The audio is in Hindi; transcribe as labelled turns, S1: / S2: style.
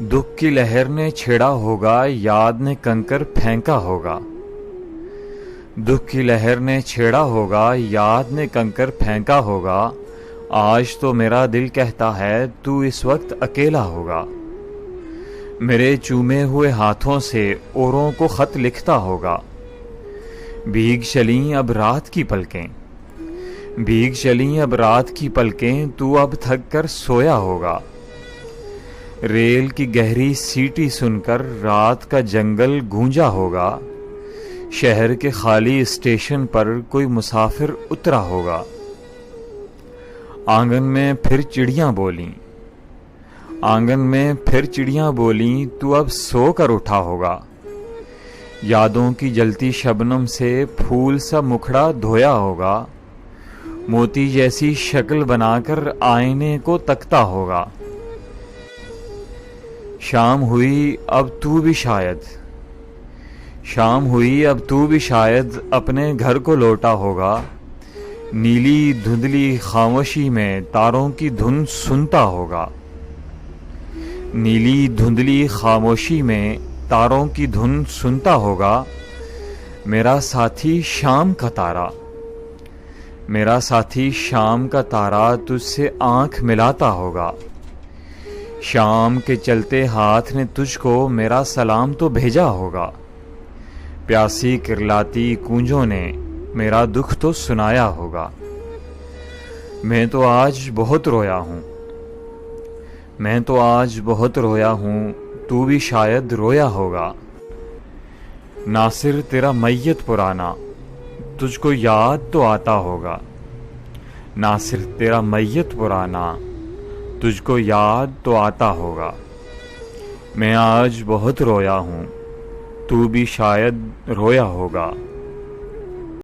S1: दुख की लहर ने छेड़ा होगा, याद ने कंकर फेंका होगा। दुख की लहर ने छेड़ा होगा, याद ने कंकर फेंका होगा। आज तो मेरा दिल कहता है तू इस वक्त अकेला होगा। मेरे चूमे हुए हाथों से औरों को खत लिखता होगा। भीग चली अब रात की पलकें, भीग चली अब रात की पलकें, तू अब थक कर सोया होगा। रेल की गहरी सीटी सुनकर रात का जंगल गूंजा होगा। शहर के खाली स्टेशन पर कोई मुसाफिर उतरा होगा। आंगन में फिर चिड़ियां बोलीं, आंगन में फिर चिड़ियां बोलीं, तू अब सो कर उठा होगा। यादों की जलती शबनम से फूल सा मुखड़ा धोया होगा। मोती जैसी शक्ल बनाकर आईने को तकता होगा। शाम हुई अब तू भी शायद, शाम हुई अब तू भी शायद अपने घर को लौटा होगा। नीली धुंधली खामोशी में तारों की धुन सुनता होगा। नीली धुंधली खामोशी में तारों की धुन सुनता होगा। मेरा साथी शाम का तारा, मेरा साथी शाम का तारा तुझसे आंख मिलाता होगा। शाम के चलते हाथ ने तुझको मेरा सलाम तो भेजा होगा। प्यासी किरलाती कूंजों ने मेरा दुख तो सुनाया होगा। मैं तो आज बहुत रोया हूँ, मैं तो आज बहुत रोया हूँ, तू भी शायद रोया होगा। नासिर तेरा मैयत पुराना तुझको याद तो आता होगा। नासिर तेरा मैयत पुराना तुझको याद तो आता होगा। मैं आज बहुत रोया हूँ, तू भी शायद रोया होगा।